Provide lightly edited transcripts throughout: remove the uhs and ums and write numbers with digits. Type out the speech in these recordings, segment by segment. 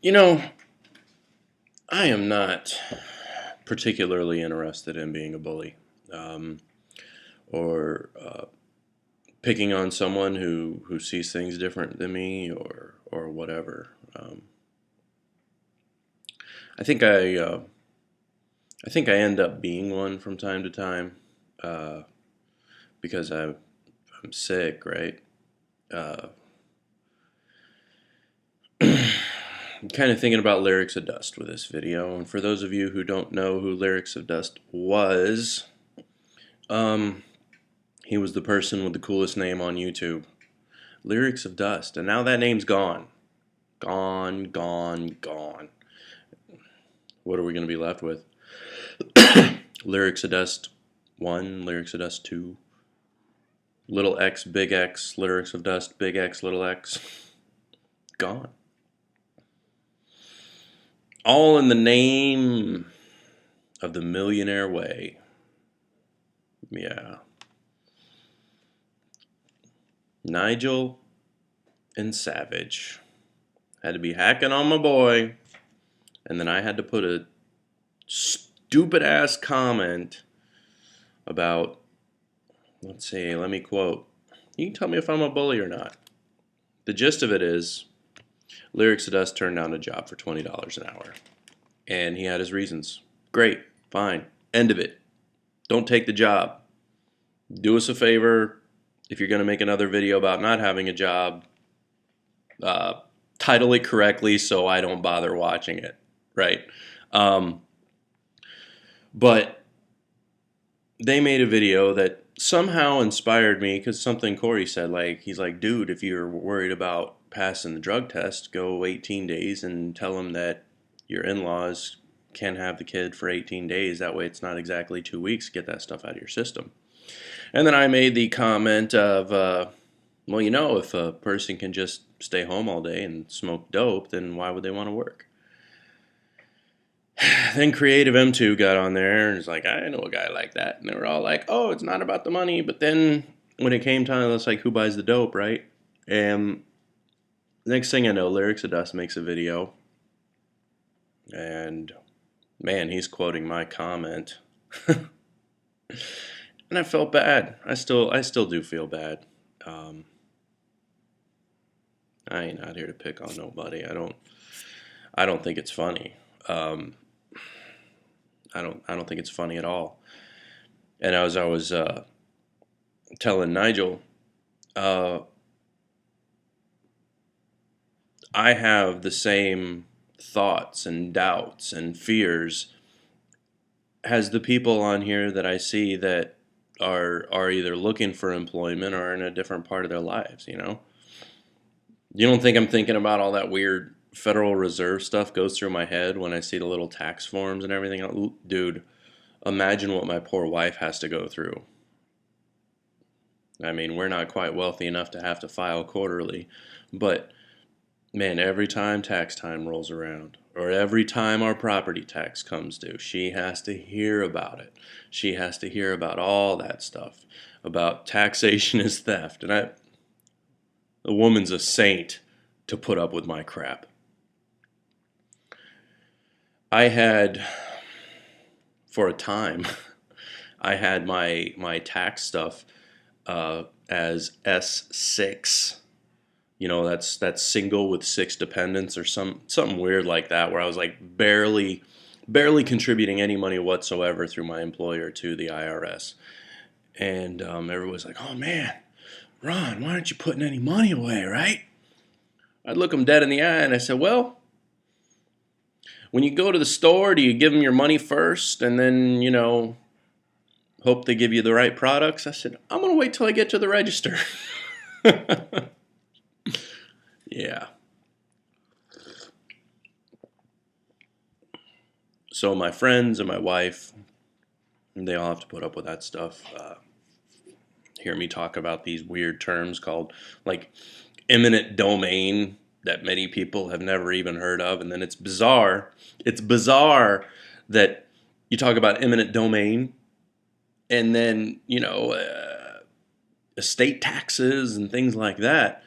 You know, I am not particularly interested in being a bully, um, or picking on someone who sees things different than me, or whatever. I think I think I end up being one from time to time, uh, because I'm sick, right? Uh, I'm kind of thinking about Lyrics of Dust with this video, and for those of you who don't know who Lyrics of Dust was, um, he was the person with the coolest name on YouTube. Lyrics of Dust. And now that name's gone. Gone, gone, gone. What are we going to be left with? Lyrics of Dust 1, Lyrics of Dust 2, Little X, Big X, Lyrics of Dust, Big X, Little X. Gone. All in the name of the millionaire way. Yeah. Nigel and Savage had to be hacking on my boy, and then I had to put a stupid ass comment about, let's see, let me quote. You can tell me if I'm a bully or not. The gist of it is, Lyrics of Dust turned down a job for $20 an hour, and he had his reasons. Great, fine, end of it. Don't take the job. Do us a favor. If you're going to make another video about not having a job, title it correctly so I don't bother watching it, right? But they made a video that somehow inspired me because something Corey said, like, he's like, dude, if you're worried about passing the drug test, go 18 days and tell them that your in-laws can have the kid for 18 days. That way it's not exactly 2 weeks. Get that stuff out of your system. And then I made the comment of, well, you know, if a person can just stay home all day and smoke dope, then why would they want to work? Then Creative M2 got on there and was like, I know a guy like that. And they were all like, oh, it's not about the money. But then when it came time, it's like, who buys the dope, right? And next thing I know, Lyrics of Dust makes a video. And man, he's quoting my comment. And I felt bad. I still do feel bad. I ain't out here to pick on nobody. I don't think it's funny. I don't think it's funny at all. And as I was telling Nigel, I have the same thoughts and doubts and fears as the people on here that I see that are either looking for employment or in a different part of their lives, you know? You don't think I'm thinking about all that weird Federal Reserve stuff goes through my head when I see the little tax forms and everything? Dude, imagine what my poor wife has to go through. I mean, we're not quite wealthy enough to have to file quarterly, but man, every time tax time rolls around, or every time our property tax comes due, she has to hear about it. She has to hear about all that stuff, about taxation is theft. And the woman's a saint to put up with my crap. I had, for a time, I had my tax stuff as S6. You know, that's single with 6 dependents or something weird like that, where I was like barely contributing any money whatsoever through my employer to the IRS. And everyone's like, oh man, Ron, why aren't you putting any money away, right? I'd look them dead in the eye and I said, well, when you go to the store, do you give them your money first and then, you know, hope they give you the right products? I said, I'm going to wait till I get to the register. Yeah. So my friends and my wife, they all have to put up with that stuff. Hear me talk about these weird terms called, like, eminent domain that many people have never even heard of. And then it's bizarre. It's bizarre that you talk about eminent domain and then, you know, estate taxes and things like that.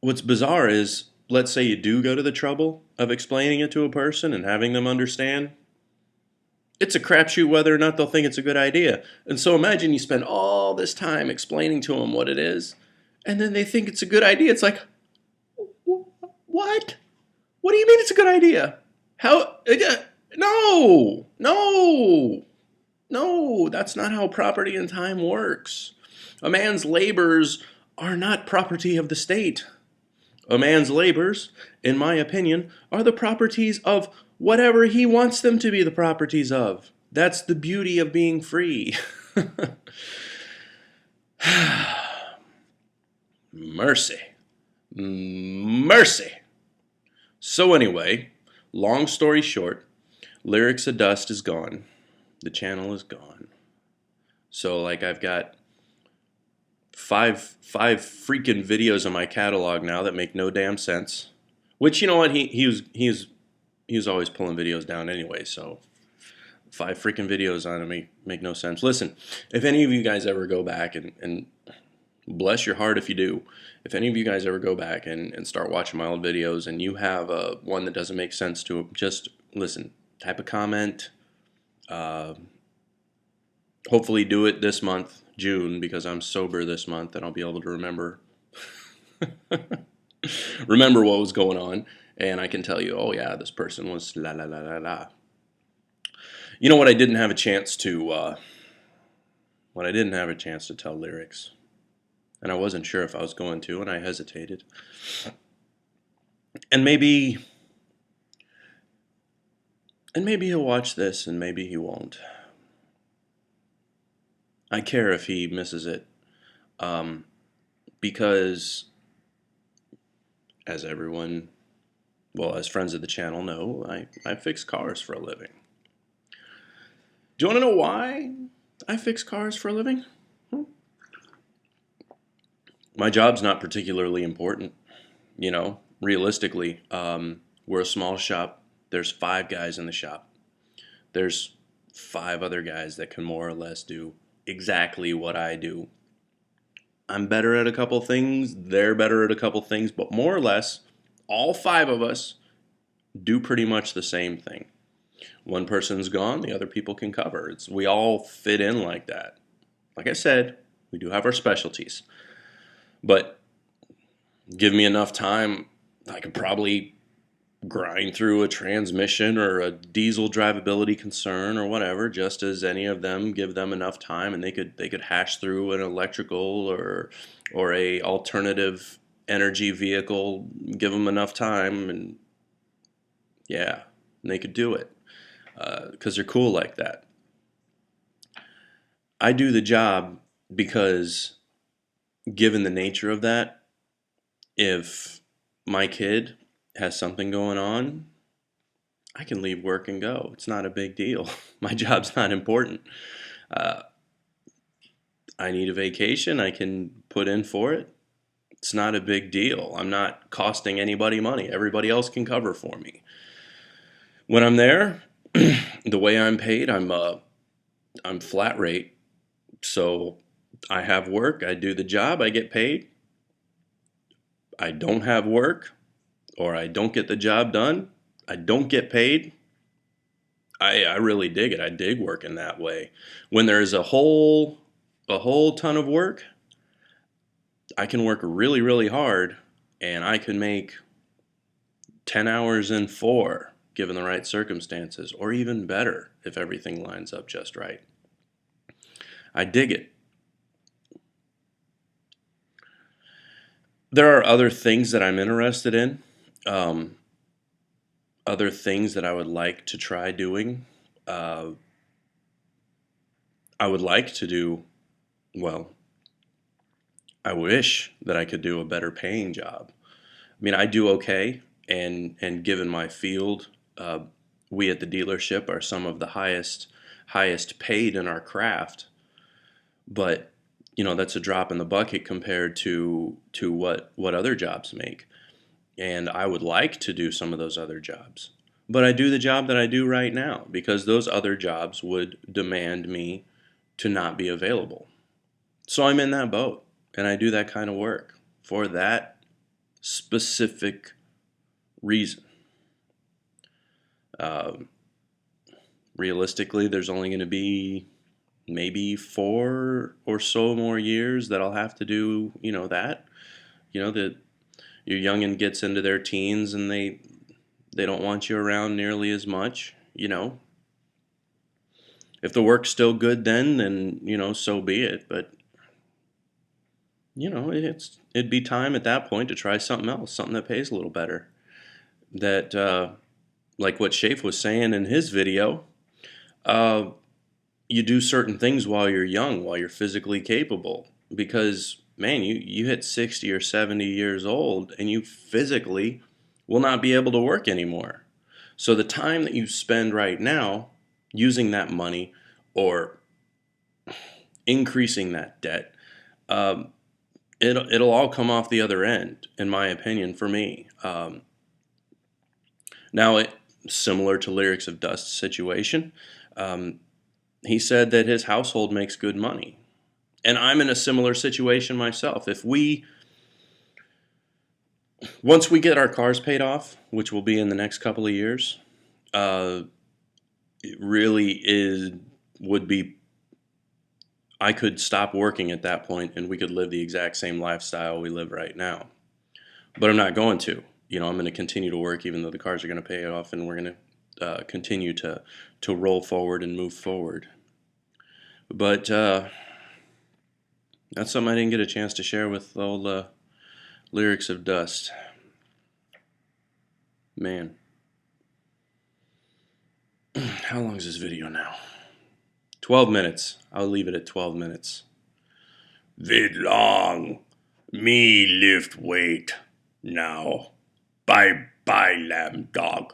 What's bizarre is let's say you do go to the trouble of explaining it to a person and having them understand, it's a crapshoot whether or not they'll think it's a good idea. And so imagine you spend all this time explaining to them what it is, and then they think it's a good idea. It's like, what? What do you mean it's a good idea? How? No, no, no, that's not how property and time works. A man's labors are not property of the state. A man's labors, in my opinion, are the properties of whatever he wants them to be the properties of. That's the beauty of being free. Mercy. Mercy. So anyway, long story short, Lyrics of Dust is gone. The channel is gone. So like I've got five freaking videos on my catalog now that make no damn sense. Which, you know what, he was always pulling videos down anyway, so 5 freaking videos on it make no sense. Listen, if any of you guys ever go back and bless your heart if you do, if any of you guys ever go back and start watching my old videos and you have one that doesn't make sense to it, just listen, type a comment. Hopefully do it this month, June, because I'm sober this month and I'll be able to remember remember what was going on, and I can tell you, oh yeah, this person was la la la la la. You know what I didn't have a chance to tell Lyrics, and I wasn't sure if I was going to, and I hesitated. And maybe he'll watch this and maybe he won't. I care if he misses it, because as everyone, well, as friends of the channel know, I fix cars for a living. Do you want to know why I fix cars for a living? My job's not particularly important, you know, realistically. We're a small shop. There's 5 guys in the shop. There's 5 other guys that can more or less do exactly what I do. I'm better at a couple things, they're better at a couple things, but more or less, all 5 of us do pretty much the same thing. One person's gone, the other people can cover. We all fit in like that. Like I said, we do have our specialties. But give me enough time, I could probably grind through a transmission or a diesel drivability concern or whatever, just as any of them, give them enough time and they could hash through an electrical or a alternative energy vehicle, give them enough time, and yeah, and they could do it, because they're cool like that. I do the job because, given the nature of that, if my kid has something going on, I can leave work and go. It's not a big deal. My job's not important. I need a vacation, I can put in for it. It's not a big deal. I'm not costing anybody money. Everybody else can cover for me. When I'm there, the way I'm paid, I'm flat rate. So I have work, I do the job, I get paid. I don't have work, or I don't get the job done, I don't get paid. I really dig it. I dig working that way. When there's a whole ton of work, I can work really, really hard, and I can make 10 hours in 4, given the right circumstances, or even better if everything lines up just right. I dig it. There are other things that I'm interested in, other things that I would like to try doing. I would like to do, well, I wish that I could do a better paying job. I mean, I do okay, and given my field, we at the dealership are some of the highest paid in our craft. But you know, that's a drop in the bucket compared to what other jobs make. And I would like to do some of those other jobs, but I do the job that I do right now because those other jobs would demand me to not be available. So I'm in that boat, and I do that kind of work for that specific reason. Um, Realistically, there's only going to be maybe 4 or so more years that I'll have to do, that. That your youngin gets into their teens and they don't want you around nearly as much. If the work's still good then so be it. But it'd be time at that point to try something else, something that pays a little better. That like what Shafe was saying in his video, uh, you do certain things while you're young, while you're physically capable. Because, man, you hit 60 or 70 years old and you physically will not be able to work anymore. So the time that you spend right now using that money or increasing that debt, um, it'll all come off the other end, in my opinion, for me. Now, similar to Lyrics of Dust's situation, um, he said that his household makes good money. And I'm in a similar situation myself. Once we get our cars paid off, which will be in the next couple of years, uh, it really would be, I could stop working at that point and we could live the exact same lifestyle we live right now. But I'm not going to. I'm going to continue to work even though the cars are going to pay off, and we're going to continue to roll forward and move forward. But that's something I didn't get a chance to share with old Lyrics of Dust. Man. How long is this video now? 12 minutes. I'll leave it at 12 minutes. Vid long. Me lift weight. Now. Bye bye, lamb dog.